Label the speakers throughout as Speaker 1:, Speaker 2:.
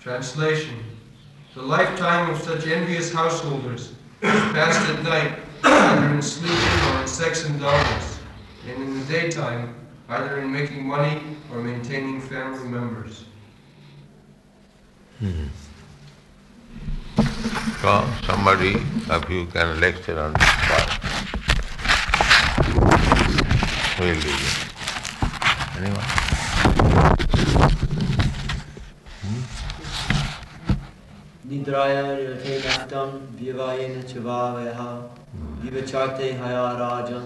Speaker 1: Translation: the lifetime of such envious householders is passed at night, either in sleeping or in sex indulgence, and in the daytime, either in making money or maintaining family members.
Speaker 2: So, somebody of you can lecture on this part. We'll leave it. Anyone?
Speaker 3: Nidraya yate naktam vyavayena chavavayaha vivacharte haya rajam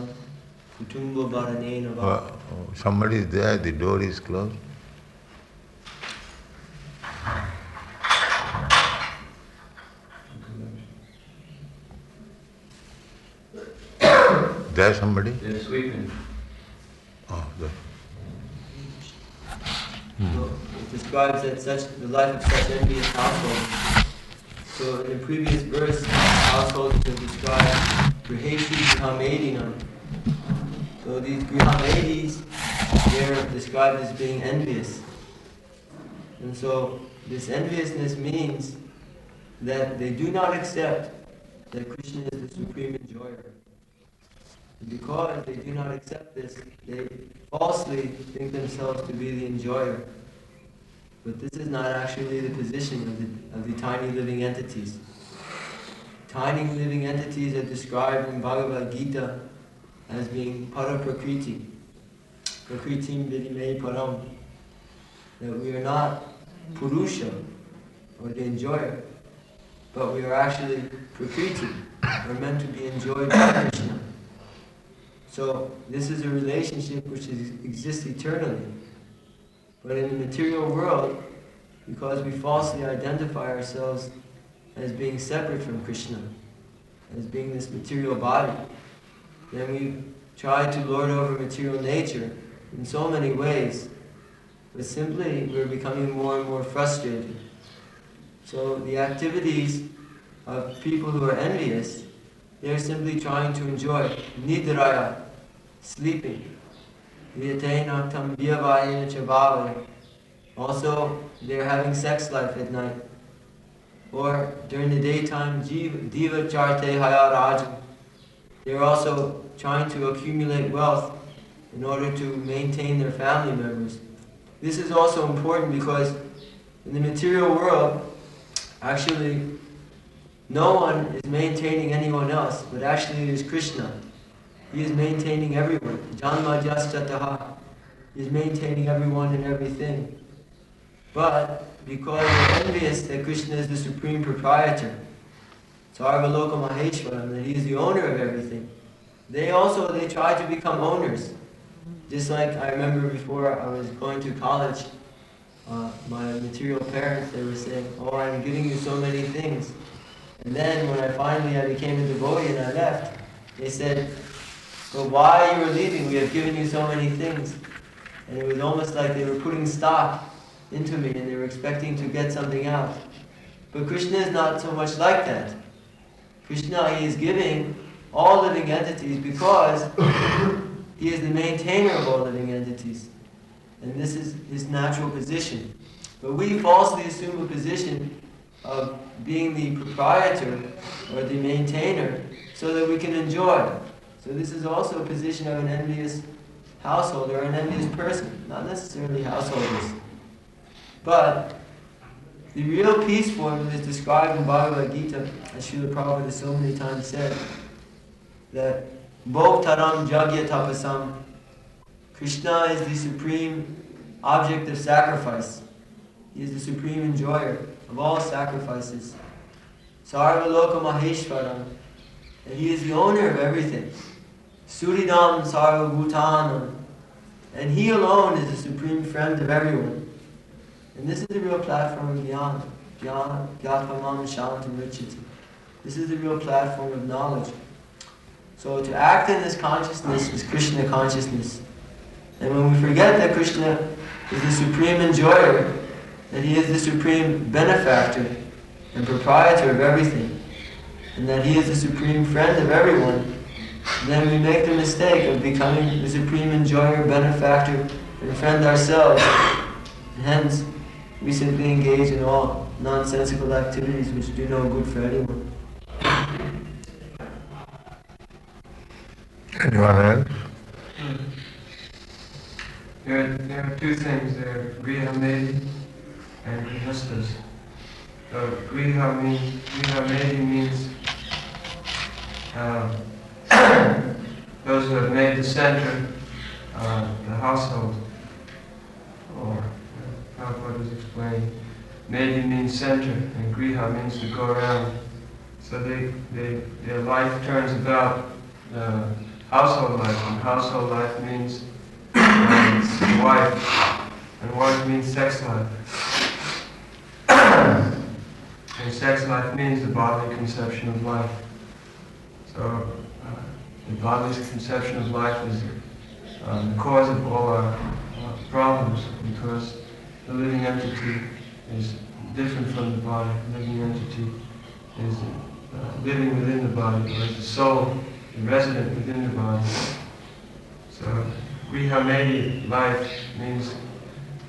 Speaker 3: kutumba varanena va.
Speaker 2: Somebody is there, the door is closed. There somebody?
Speaker 4: They're sweeping.
Speaker 2: Oh, there.
Speaker 3: So it describes that the life of such envious households. So in the previous verse, households are described Griheshi Grihamedinam. So these Grihamedis, they're described as being envious. And so this enviousness means that they do not accept that Krishna is the supreme enjoyer. And because they do not accept this, they falsely think themselves to be the enjoyer. But this is not actually the position of the tiny living entities. Tiny living entities are described in Bhagavad Gita as being para-prakriti. Prakritim vidime param. That we are not Purusha, or the enjoyer, but we are actually Prakriti. We're meant to be enjoyed by Krishna. So this is a relationship which exists eternally. But in the material world, because we falsely identify ourselves as being separate from Krishna, as being this material body, then we try to lord over material nature in so many ways, but simply we're becoming more and more frustrated. So the activities of people who are envious, they're simply trying to enjoy nidraya, sleeping. Also, they're having sex life at night. Or during the daytime, diva charte haya rajam. They're also trying to accumulate wealth in order to maintain their family members. This is also important because in the material world, actually, no one is maintaining anyone else, but actually it is Krishna. He is maintaining everyone. Janma jaschataha. He is maintaining everyone and everything. But because they're envious that Krishna is the supreme proprietor, Sarvaloka Maheshwaram, that he is the owner of everything, they try to become owners. Just like I remember before I was going to college, my material parents, they were saying, oh, I'm giving you so many things. And then when I became a devotee and I left, they said, but why you were leaving? We have given you so many things. And it was almost like they were putting stock into me and they were expecting to get something out. But Krishna is not so much like that. Krishna, he is giving all living entities because he is the maintainer of all living entities. And this is his natural position. But we falsely assume a position of being the proprietor or the maintainer so that we can enjoy. So this is also a position of an envious householder or an envious person, not necessarily householders. But the real peace form is described in Bhagavad Gita, as Srila Prabhupada has so many times said, that Bhoktaram Jagya Tapasam, Krishna is the supreme object of sacrifice. He is the supreme enjoyer of all sacrifices. Sarvaloka Maheshwaram, and he is the owner of everything. Suridam Sarvabhutanam, and he alone is the supreme friend of everyone. And this is the real platform of jnana. Jnana, gyatpamam shantam richati. This is the real platform of knowledge. So to act in this consciousness is Krishna consciousness. And when we forget that Krishna is the supreme enjoyer, that he is the supreme benefactor and proprietor of everything, and that he is the supreme friend of everyone, then we make the mistake of becoming the supreme enjoyer, benefactor, and friend ourselves. And hence, We simply engage in all nonsensical activities which do no good for anyone.
Speaker 2: Anyone else?
Speaker 1: There are two things there, Griha Medi and Grihastas. So Griha Medi means those who have made the center, the household, or Prabhupada was explaining. Medi means center, and Griha means to go around. So their life turns about household life, and household life means wife, and wife means sex life. And sex life means the bodily conception of life. So the bodily conception of life is the cause of all our problems, because the living entity is different from the body. The living entity is living within the body, whereas the soul is resident within the body. So Griha Medi life means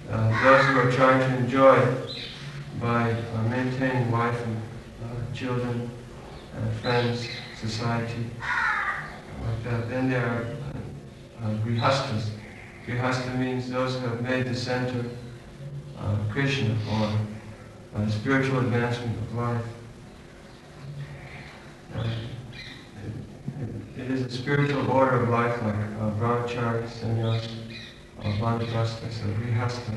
Speaker 1: those who are trying to enjoy by maintaining wife and children, friends, society, like that. Then there are Grihastas. Grihasta means those who have made the center Krishna, or spiritual advancement of life. It is a spiritual order of life, like brahmachari, sannyas, or vanapasta, so Grihasta.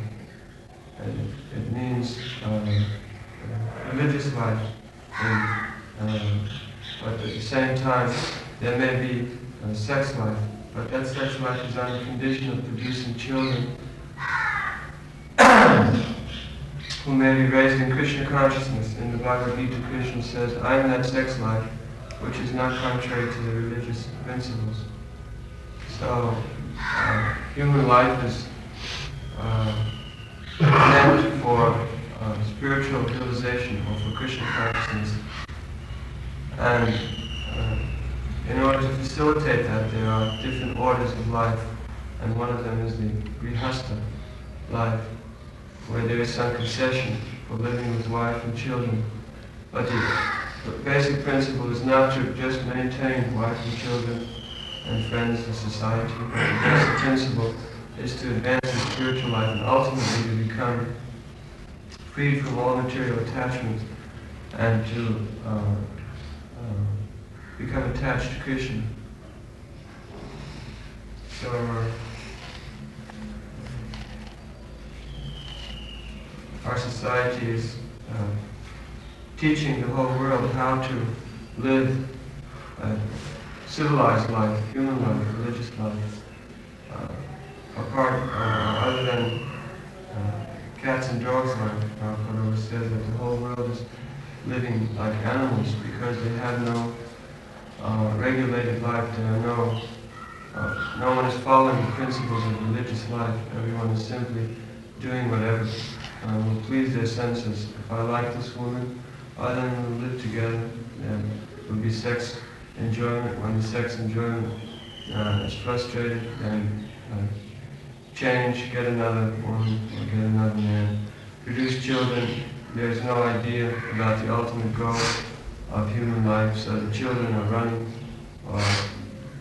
Speaker 1: And it means religious life. But at the same time, there may be sex life, but that sex life is on the condition of producing children who may be raised in Krishna consciousness. In the Bhagavad Gita, Krishna says, I am that sex life which is not contrary to the religious principles. So, human life is meant for spiritual realization, or for Krishna consciousness. And in order to facilitate that, there are different orders of life, and one of them is the Grihasta life, where there is some concession for living with wife and children. But the basic principle is not to just maintain wife and children and friends and society, but the basic principle is to advance in spiritual life and ultimately to become freed from all material attachments and to become attached to Krishna. So our society is teaching the whole world how to live a civilized life, human life, religious life, other than cats and dogs life. Prabhupada always says that the whole world is living like animals because they have no regulated life. There are no one is following the principles of religious life. Everyone is simply doing whatever will please their senses. If I like this woman, then we'll live together, and there will be sex enjoyment. When the sex enjoyment is frustrated, then change, get another woman, or get another man. Produce children. There's no idea about the ultimate goal of human life, so the children are running, or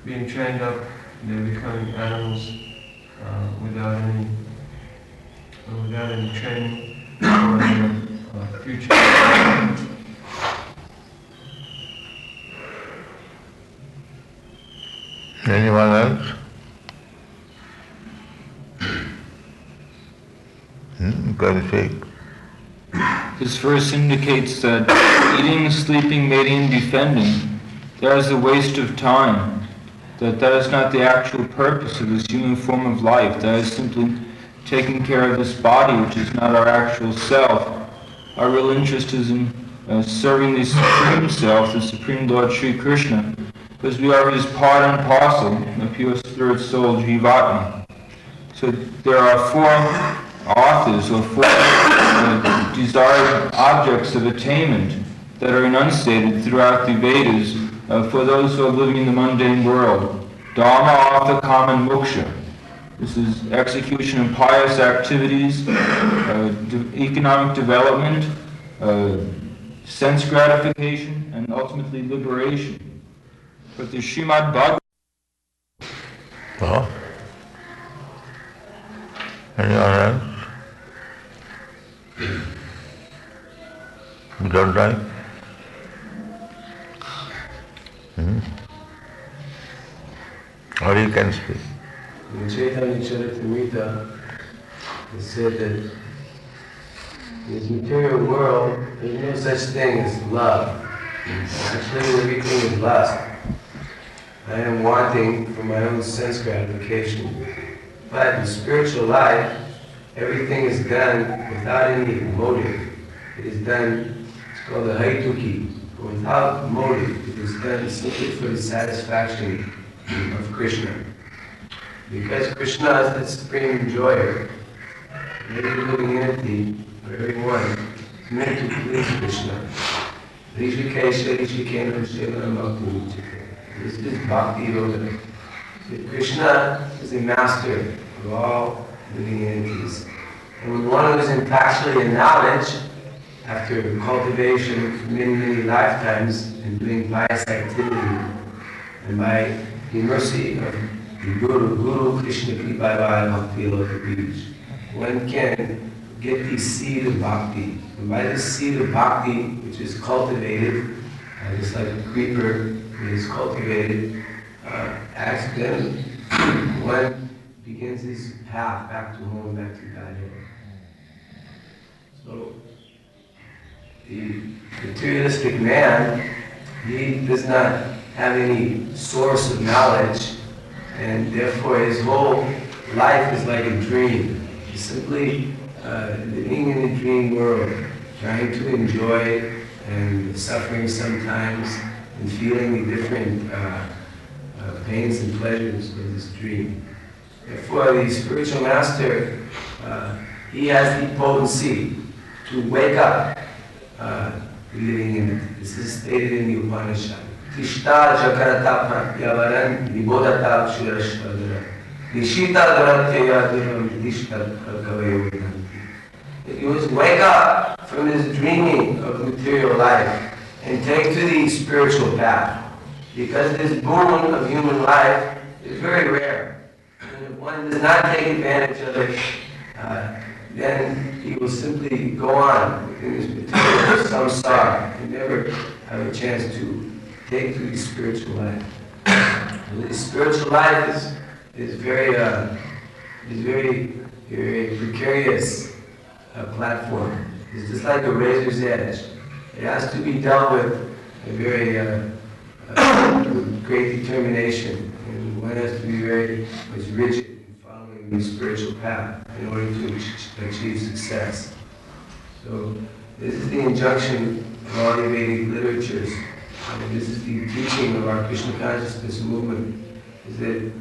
Speaker 1: being trained up. They're becoming animals without any training for their future.
Speaker 2: Anyone else? Go to speak.
Speaker 4: This verse indicates that eating, sleeping, mating, and defending, that is a waste of time. That is not the actual purpose of this human form of life. That is simply taking care of this body, which is not our actual self. Our real interest is in serving the Supreme Self, the Supreme Lord Sri Krishna, because we are his part and parcel, the pure spirit soul, Jivatma. So there are four authors, or four desired objects of attainment that are enunciated throughout the Vedas for those who are living in the mundane world. Dharma, Artha, Kama, and Moksha. This is execution of pious activities, economic development, sense gratification, and ultimately liberation. But the Srimad Bhagavatam.
Speaker 2: Oh. Anyone else? You don't like? Or you can speak.
Speaker 5: In Chaitanya Charitamrita, it said that in this material world, there's no such thing as love. Actually, everything is lust. I am wanting for my own sense gratification. But in spiritual life, everything is done without any motive. It is done, it's called the haituki, without motive. It is done simply for the satisfaction of Krishna. Because Krishna is the supreme enjoyer, every living entity, or everyone, is meant to please Krishna. This is Bhakti Yoga. Krishna is the master of all living entities. And when one is actually in knowledge, after cultivation for many, many lifetimes and doing pious activity, and by the mercy of the Guru Krishna Kripa Bhakti Loka Beach, one can get the seed of bhakti. And by this seed of bhakti, which is cultivated, just like a creeper is cultivated, then one begins his path back to home, back to Godhead. So, the materialistic man, he does not have any source of knowledge, and therefore his whole life is like a dream. He's simply living in a dream world, trying to enjoy and suffering sometimes, and feeling the different pains and pleasures of this dream. Therefore, the spiritual master, he has the potency to wake up living in it. This is stated in the Upanishad. Tishta jakarata pratyavaran nibodata shurashvadara nishita dharatya duram dishta kalkavayodanti. If you must wake up from this dreaming of material life and take to the spiritual path, because this boon of human life is very rare. And if one does not take advantage of it, then he will simply go on in this material samsara and never have a chance to take to the spiritual life. And the spiritual life is very precarious platform. It's just like a razor's edge. It has to be dealt with with great determination, and one has to be very much rigid in following the spiritual path in order to achieve success. So this is the injunction of all the Vedic literatures, and this is the teaching of our Krishna consciousness movement, is that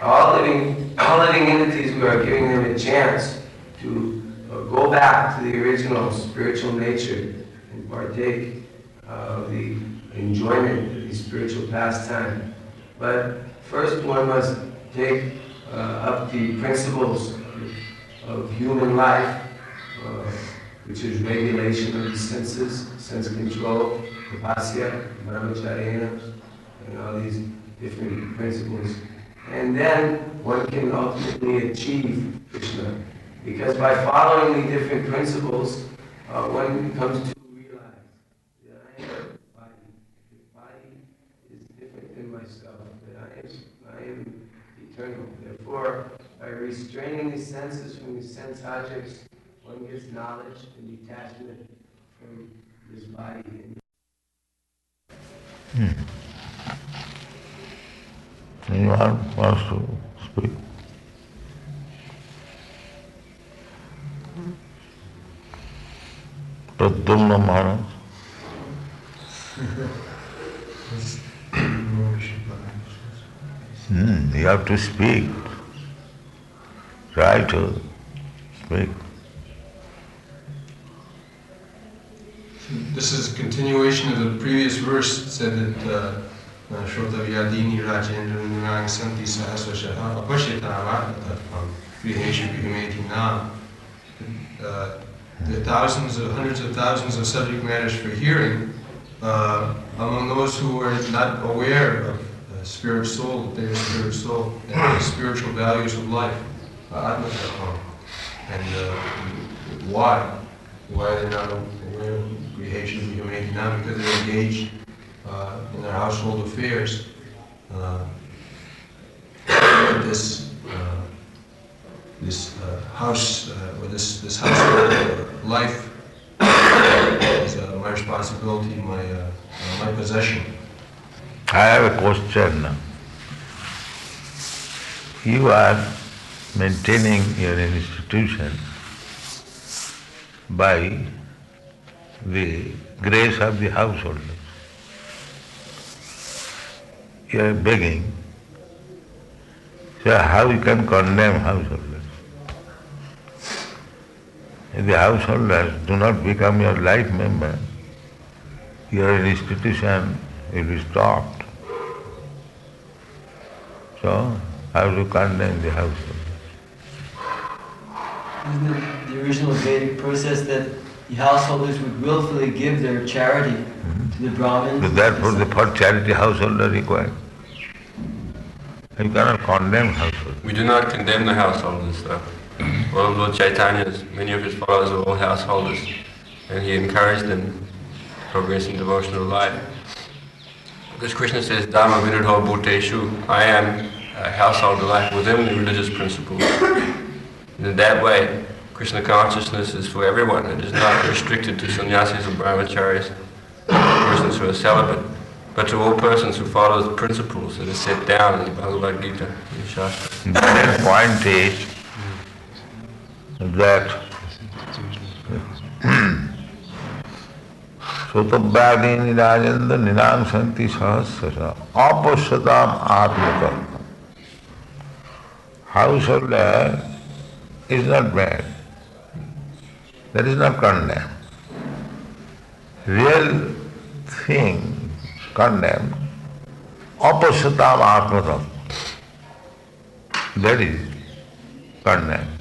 Speaker 5: all living entities, we are giving them a chance to go back to the original spiritual nature and partake of the enjoyment of the spiritual pastime. But first one must take up the principles of human life, which is regulation of the senses, sense control, tapasya, brahmacharya, and all these different principles. And then one can ultimately achieve Krishna. Because by following the different principles, one comes to realize that I am a body. This body is different than myself, that I am eternal. Therefore, by restraining the senses from the sense objects, one gets knowledge and detachment from this body.
Speaker 2: Anyone wants to speak? Pradyumna Maharaj. You have to speak. Try to speak.
Speaker 1: This is a continuation of the previous verse. It said that Shrotavyadini Rajendra Nunang Santi Sahasvashaha Apashyatava Griheshu Bhimeti. The thousands of, hundreds of thousands of subject matters for hearing, among those who are not aware of spirit soul, their spirit soul, and the spiritual values of life, Atma-tattva. And why? Why they're not aware of Griheshu Bhimeti? Because they're engaged in their household affairs. This house, or this household life is my responsibility, my possession.
Speaker 2: I have a question. You are maintaining your institution by the grace of the householders. You are begging. So how you can condemn householders? If the householders do not become your life member, your institution will be stopped. So how to condemn the householders?
Speaker 3: Isn't it the original Vedic process that the householders would willfully give their charity to the Brahmins?
Speaker 2: So therefore for charity householder required. You cannot condemn householders.
Speaker 6: We do not condemn the householders though. All of Lord Chaitanya's, many of his followers are all householders, and he encouraged them to progress in devotional life. Because Krishna says, Dhamma Vinudho Bhuteshu, I am a householder life within the religious principles. And in that way, Krishna consciousness is for everyone. It is not restricted to sannyasis or brahmacharis, persons who are celibate, but to all persons who follow the principles that are set down in the Bhagavad Gita, in the Shastra.
Speaker 2: The main point is that Sotabhyadini Rajendra Ninang Santi Sahasrasa Apasyatam Atmata. Householder is not bad. That is not condemned. Real thing condemned, Apasyatam Atmata. That is condemned.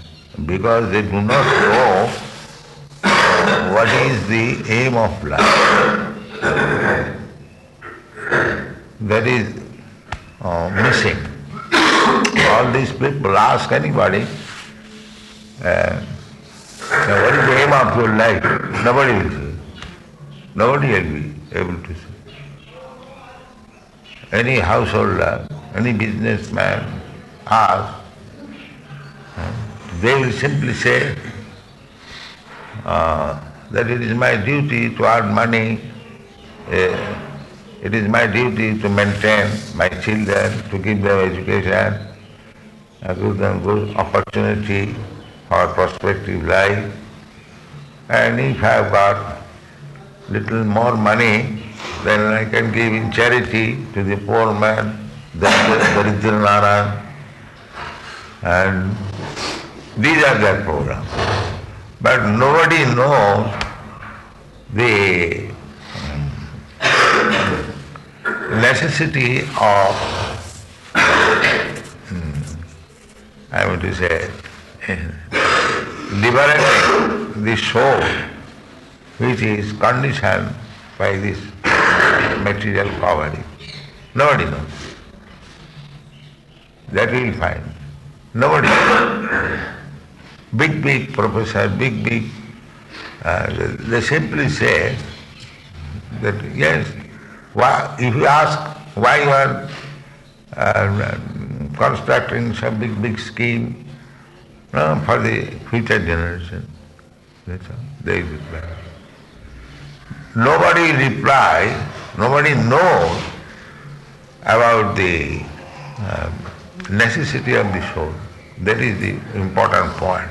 Speaker 2: Because they do not know what is the aim of life. That is missing. All these people ask anybody, what is the aim of your life? Nobody will say. Nobody will be able to say. Any householder, any businessman asks, they will simply say that it is my duty to earn money, it is my duty to maintain my children, to give them education, give them good opportunity for prospective life. And if I have got little more money, then I can give in charity to the poor man, the Daridra. And these are their programs. But nobody knows the necessity of, I want to say, liberating the soul which is conditioned by this material poverty. Nobody knows. That we will find. Nobody knows. Big professor, big, they simply say that yes, if you ask why you are constructing some big scheme for the future generation, that's all. They reply. Nobody replies, nobody knows about the necessity of the soul. That is the important point.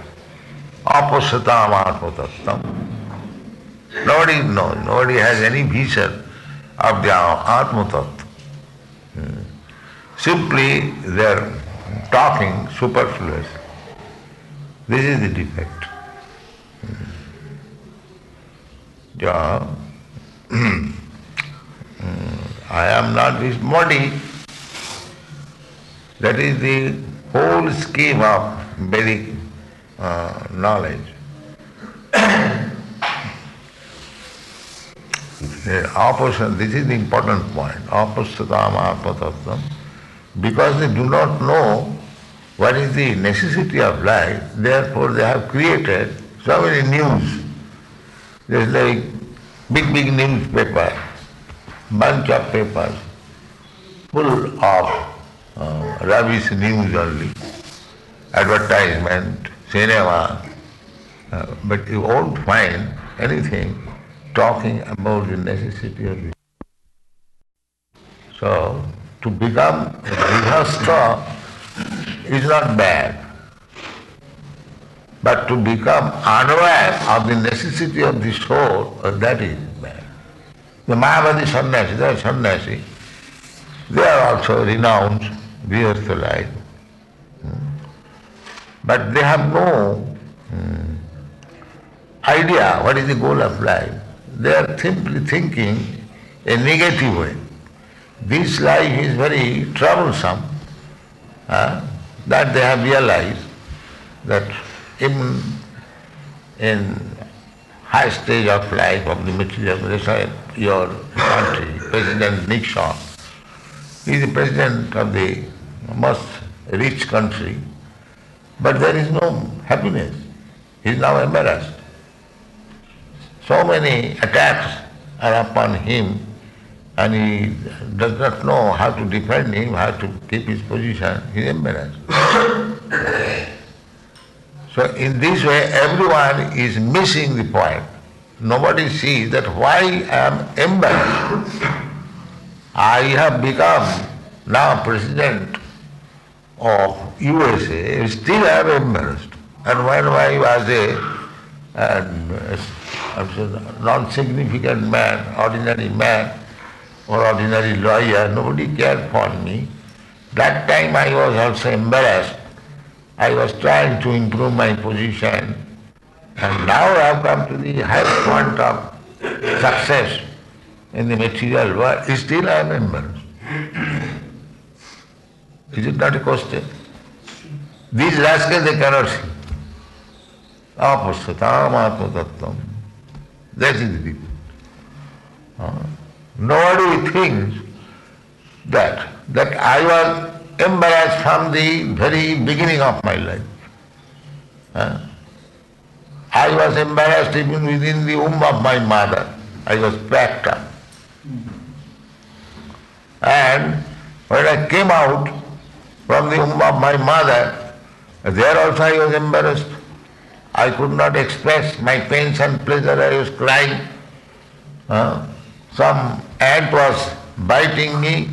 Speaker 2: Apasyatam atmatattam. Nobody knows, nobody has any vision of the atmatattva. Simply they are talking superfluous. This is the defect. I am not this body. That is the whole scheme of Vedic knowledge. The opposite, this is the important point, oppositatam atma-tattvam. Because they do not know what is the necessity of life, therefore they have created so many news. There's like big newspaper, bunch of papers, full of rubbish news only, advertisement, cinema, but you won't find anything talking about the necessity of it. So, to become a grihastha is not bad, but to become unaware of the necessity of the soul, that is bad. The Mayavadi sannyasi, they are sannyasi, they are also renounced grihastha life, but they have no idea what is the goal of life. They are simply thinking a negative way. This life is very troublesome, that they have realized that even in high stage of life of the material, your country, President Nixon, he is the president of the most rich country, but there is no happiness. He is now embarrassed. So many attacks are upon him, and he does not know how to defend him, how to keep his position. He is embarrassed. So in this way, everyone is missing the point. Nobody sees that why I am embarrassed. I have become now president of USA, still I am embarrassed. And when I was a non-significant man, ordinary man, or ordinary lawyer, nobody cared for me. That time I was also embarrassed. I was trying to improve my position, and now I have come to the highest point of success in the material world. Still I am embarrassed. Is it not a question? These rascals, they cannot see. Apasatam atma-tattvam. That is the people. Nobody thinks that I was embarrassed from the very beginning of my life. I was embarrassed even within the womb of my mother. I was packed up. And when I came out from the womb of my mother, there also I was embarrassed. I could not express my pains and pleasure. I was crying. Some ant was biting me,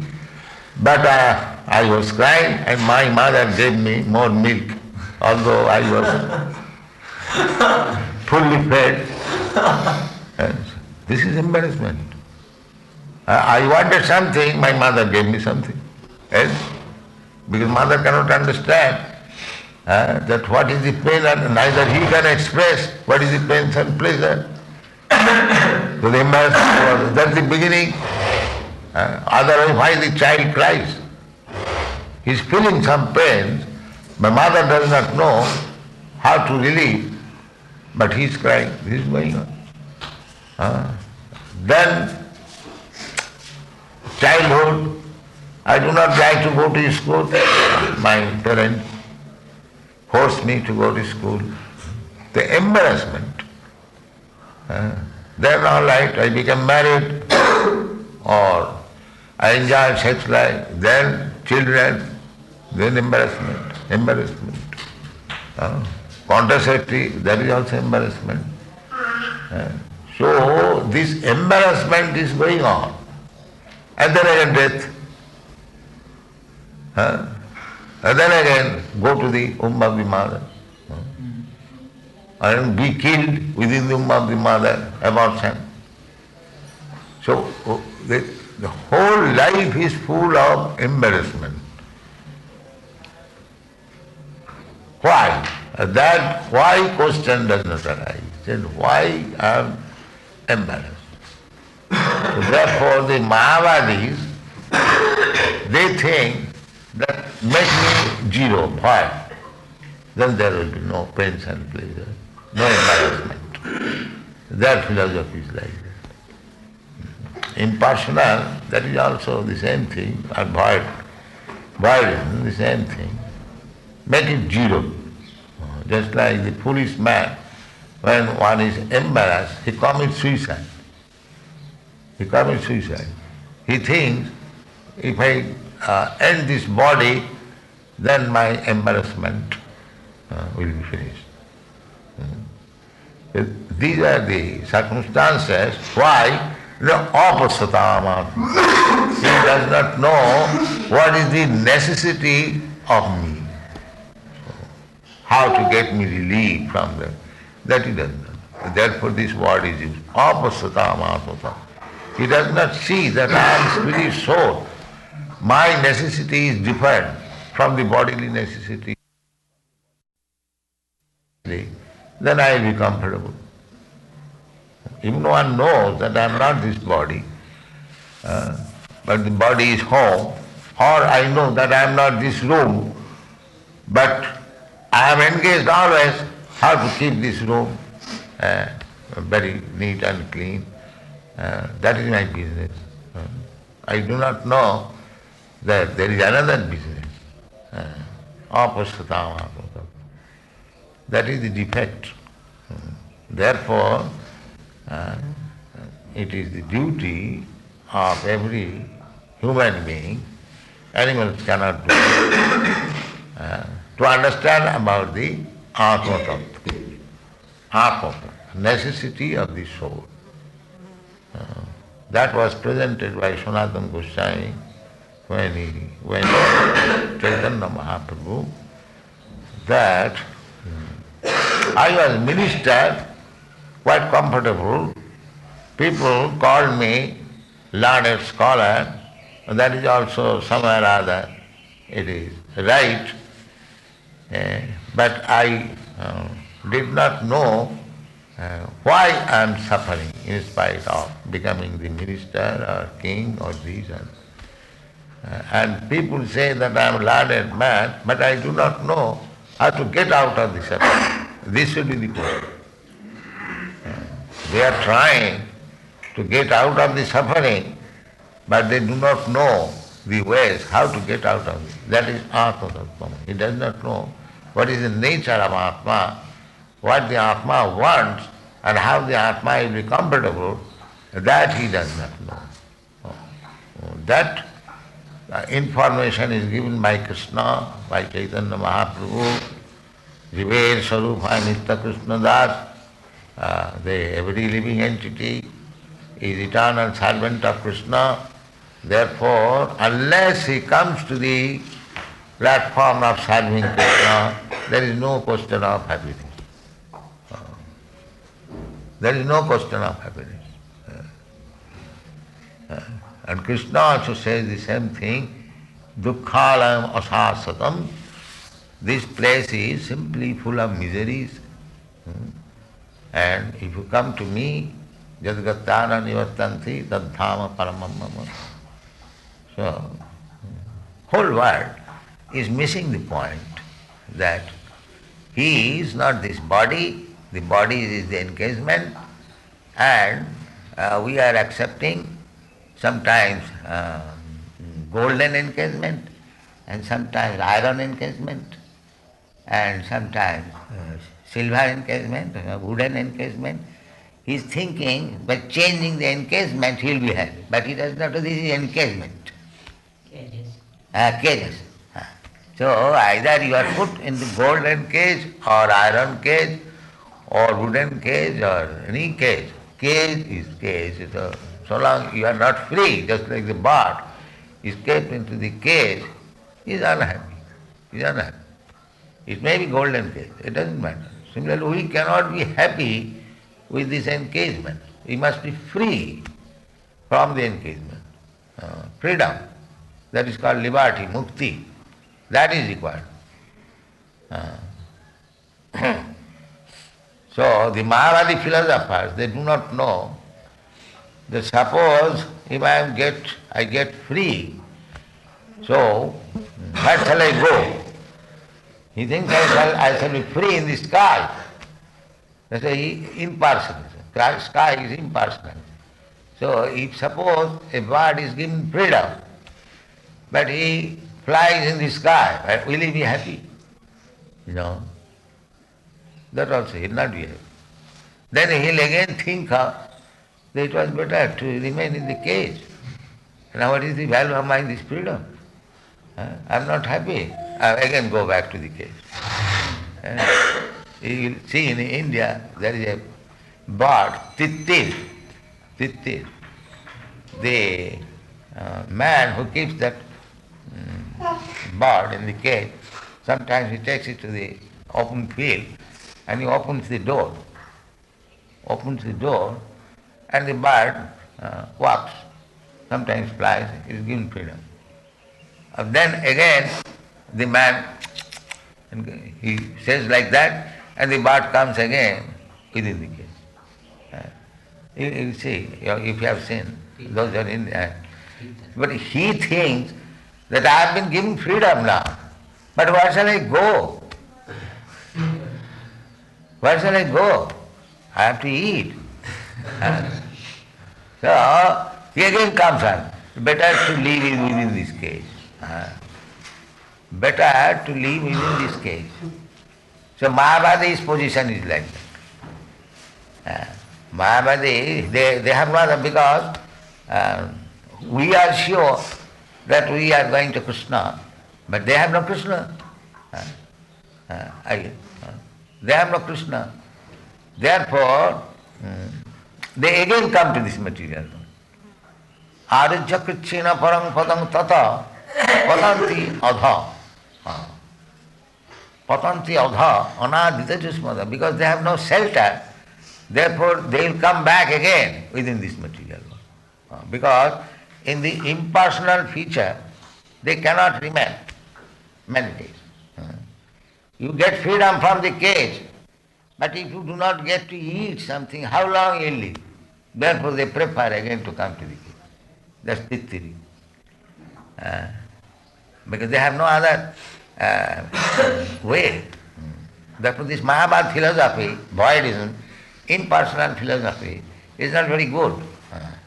Speaker 2: but I was crying, and my mother gave me more milk, although I was fully fed. This is embarrassment. I wanted something, my mother gave me something else, because mother cannot understand that what is the pain, and neither he can express what is the pain and pleasure. So the embarrassment was, that's the beginning. Otherwise, why the child cries? He is feeling some pain. My mother does not know how to relieve, but he is crying. This is going on. Then, childhood, I do not like to go to school. My parents forced me to go to school. The embarrassment. Then all right, I became married, or I enjoyed sex life, then children, then embarrassment. Contraceptive, that is also embarrassment. So this embarrassment is going on. And then again death. And then again go to the womb of the mother. And be killed within the womb of the mother, abortion. So the whole life is full of embarrassment. Why? That why question does not arise. Then why I am embarrassed? So therefore the Mayavadis, they think that make me zero, void. Then there will be no pains and pleasure, no embarrassment. Their philosophy is like that. Impersonal, that is also the same thing, and void. Void is the same thing. Make it zero. Just like the foolish man, when one is embarrassed, he commits suicide. He commits suicide. He thinks, if I end this body, then my embarrassment will be finished. These are the circumstances why the opasatama. He does not know what is the necessity of me, how to get me relief from them. That he does not know. Therefore this word is used. Opasatama. He does not see that I am spirit soul. My necessity is different from the bodily necessity. Then I will be comfortable. Even one knows that I am not this body, but the body is home, or I know that I am not this room, but I am engaged always how to keep this room very neat and clean. That is my business. I do not know that there is another business. Opasatama. That is the defect. Therefore, it is the duty of every human being, animals cannot do it, to understand about the Atma Tattva, necessity of the soul. That was presented by Sanatana Goswami when he went to Chaitanya Mahaprabhu, that I was minister, quite comfortable. People called me learned scholar, and that is also somewhere or other, it is right. But I did not know why I am suffering in spite of becoming the minister or king or this and people say that I am a learned man, but I do not know how to get out of the suffering. This should be the point. They are trying to get out of the suffering, but they do not know the ways how to get out of it. That is Atma Tattva. He does not know what is the nature of Atma, what the Atma wants, and how the Atma will be comfortable. That he does not know. That information is given by Krishna, by Chaitanya Mahaprabhu, Jiver Sarupa Nitya Krishna Das. Every living entity is eternal servant of Krishna. Therefore, unless he comes to the platform of serving Krishna, there is no question of happiness. There is no question of happiness. And Krishna also says the same thing, Dukkhalayam asasatam. This place is simply full of miseries. And if you come to me, Jadgattana nivattanti tadhama paramam mama. So, whole world is missing the point that he is not this body, the body is the encasement, and we are accepting sometimes golden encasement, and sometimes iron encasement, and sometimes silver encasement, wooden encasement. He is thinking by changing the encasement he will be happy, but he does not know this is encasement. Cages. Cages. So either you are put in the golden cage or iron cage or wooden cage or any cage. Cage is cage. So long you are not free, just like the bird is kept into the cage, he is unhappy. He is unhappy. It may be golden cage, it doesn't matter. Similarly, we cannot be happy with this encasement. We must be free from the encasement. Freedom, that is called liberty, mukti. That is required. So the Mayavadi philosophers, they do not know that suppose if I get free So, where shall I go? He thinks I shall be free in the sky. That's why impersonal. Sky is impersonal. So if suppose a bird is given freedom, but he flies in the sky, will he be happy? No. That also he will not be happy. Then he will again think of that it was better to remain in the cage. Now what is the value of my this freedom? I am not happy. I again go back to the cage. You will see in India there is a bird, tittir. Tittir. The man who keeps that bird in the cage, sometimes he takes it to the open field and he opens the door. Opens the door and the bird walks, sometimes flies, is given freedom. Then again the man, he says like that, and the bird comes again within the cage. You see, if you have seen, those are in there. But he thinks that I have been given freedom now, but where shall I go? Where shall I go? I have to eat. So he again comes on. Better to live within this cage. Better to live within this cage. So Mayavadi's position is like that. Mayavadi, they have not, because we are sure that we are going to Krishna, but they have no Krishna. They have no Krishna. Therefore, they again come to this material world. Arujya krichina parang padang tata patanti adha. Patanti adha anadita jusmada. Because they have no shelter, therefore they will come back again within this material world. Because in the impersonal feature, they cannot remain many days. You get freedom from the cage, but if you do not get to eat something, how long you will live? Therefore they prefer again to come to the cage. That's tittiri. Because they have no other way. Therefore this Mayavad philosophy, voidism, impersonal philosophy, is not very good.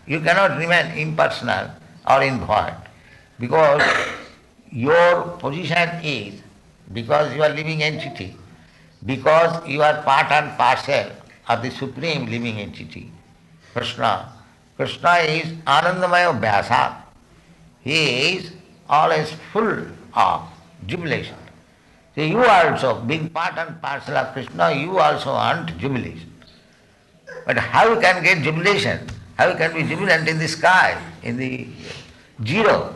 Speaker 2: You cannot remain impersonal or in void, because your position is, because you are living entity, because you are part and parcel of the supreme living entity, Krishna. Krishna is Anandamaya Vyasa. He is always full of jubilation. So you also, being part and parcel of Krishna, you also want jubilation. But how you can get jubilation? How you can be jubilant in the sky, in the zero?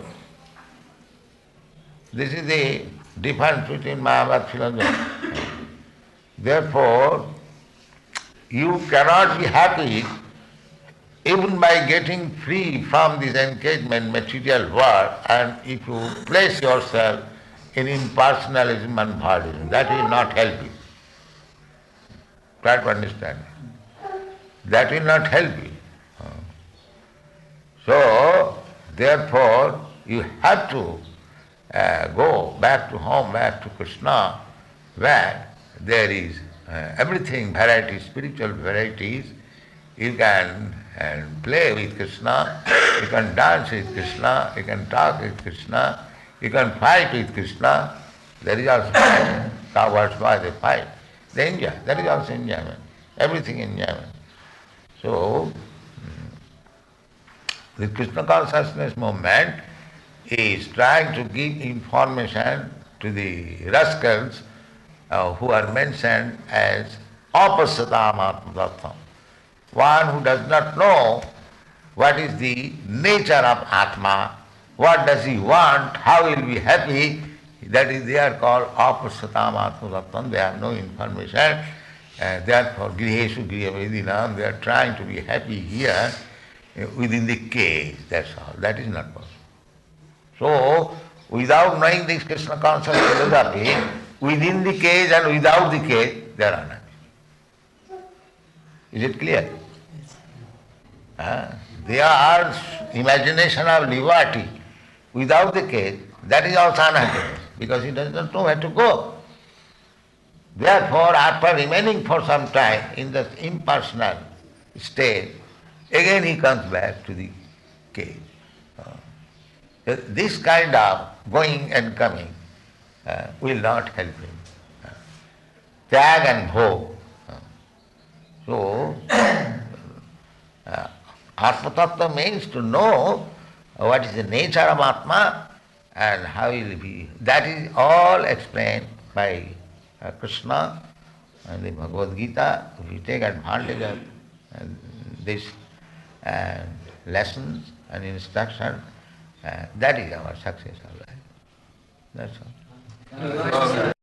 Speaker 2: This is the difference between Mayavad philosophy. Therefore, you cannot be happy even by getting free from this engagement material world, and if you place yourself in impersonalism and voidism, that will not help you. Try to understand. That will not help you. So, therefore, you have to go back to home, back to Krishna, where there is everything, varieties, spiritual varieties. You can play with Krishna, you can dance with Krishna, you can talk with Krishna, you can fight with Krishna. There is also fighting. Cowards, why they fight? They enjoy. That is also enjoyment. Everything enjoyment. So, the Krishna consciousness movement is trying to give information to the rascals who are mentioned as apasatam atma. One who does not know what is the nature of Atma, what does he want, how he will be happy, that is, they are called apasatam atma. They have no information. Therefore, griheshu grihavedinam, they are trying to be happy here within the cage, that's all. That is not possible. So, without knowing this Krishna conscious philosophy, within the cage and without the cage, they are unhappy. Is it clear? They are imagination of liberty. Without the cage, That is also unhappiness, because he does not know where to go. Therefore, after remaining for some time in the impersonal state, again he comes back to the cage. This kind of going and coming will not help him. Tag and bhog. So, Atma Tattva means to know what is the nature of Atma and how it will be. That is all explained by Krishna and the Bhagavad Gita. If you take advantage of these lessons and instruction, that is our success of life. That's all.